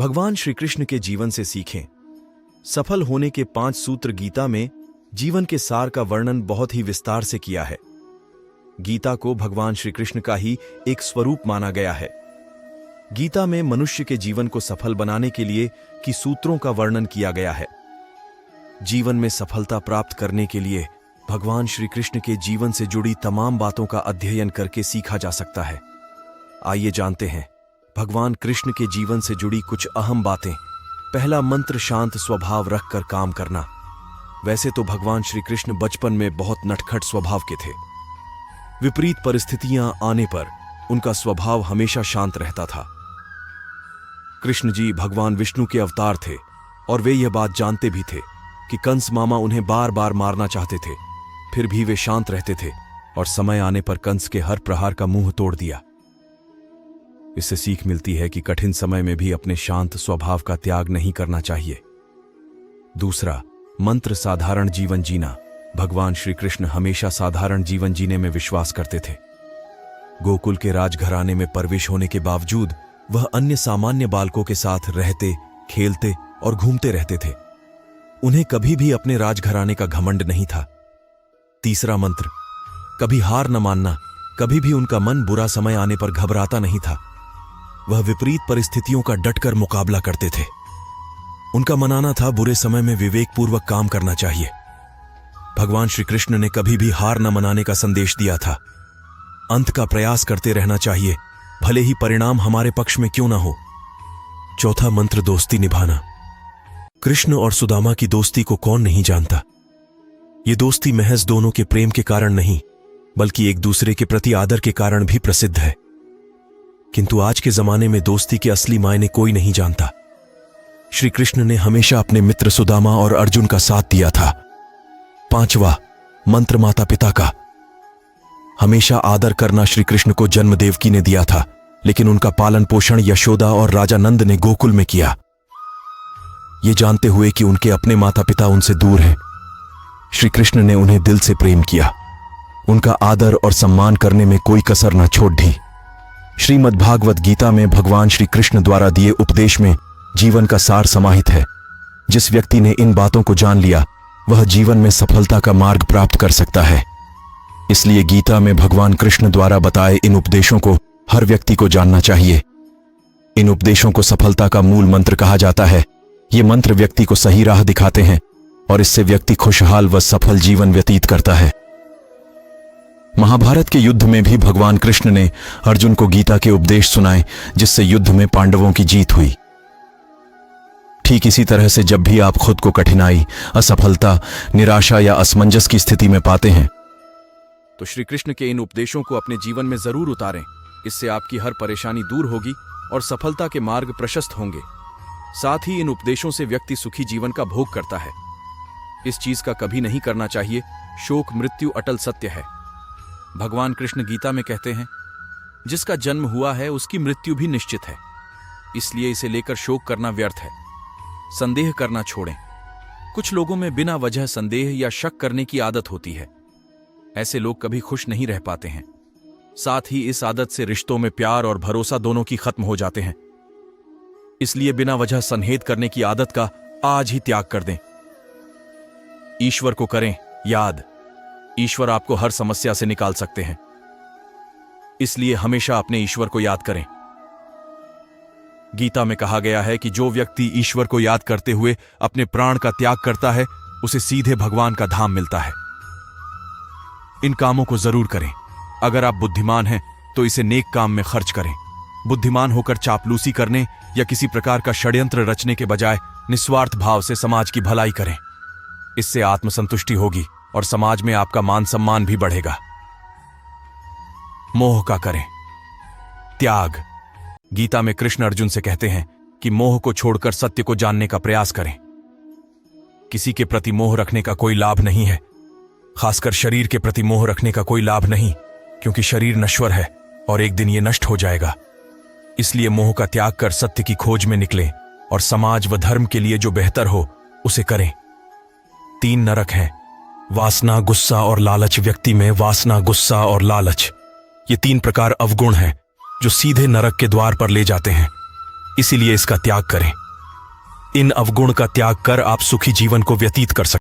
भगवान श्री कृष्ण के जीवन से सीखें। सफल होने के 5 सूत्र गीता में जीवन के सार का वर्णन बहुत ही विस्तार से किया है। गीता को भगवान श्री कृष्ण का ही एक स्वरूप माना गया है। गीता में मनुष्य के जीवन को सफल बनाने के लिए की सूत्रों का वर्णन किया गया है। जीवन में सफलता प्राप्त करने के लिए भगवान श्री कृष्ण के जीवन से जुड़ी तमाम बातों का अध्ययन करके सीखा जा सकता है। आइए जानते हैं भगवान कृष्ण के जीवन से जुड़ी कुछ अहम बातें। पहला मंत्र, शांत स्वभाव रखकर काम करना। वैसे तो भगवान श्री कृष्ण बचपन में बहुत नटखट स्वभाव के थे। विपरीत परिस्थितियां आने पर उनका स्वभाव हमेशा शांत रहता था। कृष्ण जी भगवान विष्णु के अवतार थे और वे यह बात जानते भी थे कि कंस मामा उन्हें बार बार मारना चाहते थे, फिर भी वे शांत रहते थे और समय आने पर कंस के हर प्रहार का मुंह तोड़ दिया। इससे सीख मिलती है कि कठिन समय में भी अपने शांत स्वभाव का त्याग नहीं करना चाहिए। दूसरा मंत्र, साधारण जीवन जीना। भगवान श्री कृष्ण हमेशा साधारण जीवन जीने में विश्वास करते थे। गोकुल के राजघराने में परवेश होने के बावजूद वह अन्य सामान्य बालकों के साथ रहते, खेलते और घूमते रहते थे। उन्हें कभी भी अपने राजघराने का घमंड नहीं था। तीसरा मंत्र, कभी हार न मानना। कभी भी उनका मन बुरा समय आने पर घबराता नहीं था। वह विपरीत परिस्थितियों का डटकर मुकाबला करते थे। उनका मनाना था बुरे समय में विवेकपूर्वक काम करना चाहिए। भगवान श्री कृष्ण ने कभी भी हार न मनाने का संदेश दिया था। अंत का प्रयास करते रहना चाहिए, भले ही परिणाम हमारे पक्ष में क्यों ना हो। चौथा मंत्र, दोस्ती निभाना। कृष्ण और सुदामा की दोस्ती को कौन नहीं जानता। ये दोस्ती महज दोनों के प्रेम के कारण नहीं, बल्कि एक दूसरे के प्रति आदर के कारण भी प्रसिद्ध है। किंतु आज के जमाने में दोस्ती के असली मायने कोई नहीं जानता। श्री कृष्ण ने हमेशा अपने मित्र सुदामा और अर्जुन का साथ दिया था। पांचवा मंत्र, माता पिता का। हमेशा आदर करना श्री कृष्ण को जन्म देवकी ने दिया था, लेकिन उनका पालन पोषण यशोदा और राजा नंद ने गोकुल में किया। ये जानते हुए कि उनके अपने माता पिता उनसे दूर हैं, श्री कृष्ण ने उन्हें दिल से प्रेम किया। उनका आदर और सम्मान करने में कोई कसर न छोड़ दी। श्रीमद्भागवत गीता में भगवान श्री कृष्ण द्वारा दिए उपदेश में जीवन का सार समाहित है। जिस व्यक्ति ने इन बातों को जान लिया वह जीवन में सफलता का मार्ग प्राप्त कर सकता है। इसलिए गीता में भगवान कृष्ण द्वारा बताए इन उपदेशों को हर व्यक्ति को जानना चाहिए। इन उपदेशों को सफलता का मूल मंत्र कहा जाता है। ये मंत्र व्यक्ति को सही राह दिखाते हैं और इससे व्यक्ति खुशहाल व सफल जीवन व्यतीत करता है। महाभारत के युद्ध में भी भगवान कृष्ण ने अर्जुन को गीता के उपदेश सुनाए, जिससे युद्ध में पांडवों की जीत हुई। ठीक इसी तरह से जब भी आप खुद को कठिनाई, असफलता, निराशा या असमंजस की स्थिति में पाते हैं तो श्री कृष्ण के इन उपदेशों को अपने जीवन में जरूर उतारें। इससे आपकी हर परेशानी दूर होगी और सफलता के मार्ग प्रशस्त होंगे। साथ ही इन उपदेशों से व्यक्ति सुखी जीवन का भोग करता है। इस चीज का कभी नहीं करना चाहिए। शोक मृत्यु अटल सत्य है। भगवान कृष्ण गीता में कहते हैं, जिसका जन्म हुआ है उसकी मृत्यु भी निश्चित है, इसलिए इसे लेकर शोक करना व्यर्थ है। संदेह करना छोड़ें। कुछ लोगों में बिना वजह संदेह या शक करने की आदत होती है। ऐसे लोग कभी खुश नहीं रह पाते हैं। साथ ही इस आदत से रिश्तों में प्यार और भरोसा दोनों की खत्म हो जाते हैं। इसलिए बिना वजह संदेह करने की आदत का आज ही त्याग कर दें। ईश्वर को करें याद। ईश्वर आपको हर समस्या से निकाल सकते हैं, इसलिए हमेशा अपने ईश्वर को याद करें। गीता में कहा गया है कि जो व्यक्ति ईश्वर को याद करते हुए अपने प्राण का त्याग करता है उसे सीधे भगवान का धाम मिलता है। इन कामों को जरूर करें। अगर आप बुद्धिमान हैं तो इसे नेक काम में खर्च करें। बुद्धिमान होकर चापलूसी करने या किसी प्रकार का षड्यंत्र रचने के बजाय निस्वार्थ भाव से समाज की भलाई करें। इससे आत्मसंतुष्टि होगी और समाज में आपका मान सम्मान भी बढ़ेगा। मोह का करें त्याग। गीता में कृष्ण अर्जुन से कहते हैं कि मोह को छोड़कर सत्य को जानने का प्रयास करें। किसी के प्रति मोह रखने का कोई लाभ नहीं है, खासकर शरीर के प्रति मोह रखने का कोई लाभ नहीं, क्योंकि शरीर नश्वर है और एक दिन यह नष्ट हो जाएगा। इसलिए मोह का त्याग कर सत्य की खोज में निकलें और समाज व धर्म के लिए जो बेहतर हो उसे करें। 3 नरक हैं, वासना, गुस्सा और लालच। व्यक्ति में वासना, गुस्सा और लालच, ये 3 प्रकार अवगुण हैं जो सीधे नरक के द्वार पर ले जाते हैं। इसीलिए इसका त्याग करें। इन अवगुण का त्याग कर आप सुखी जीवन को व्यतीत कर सकते हैं।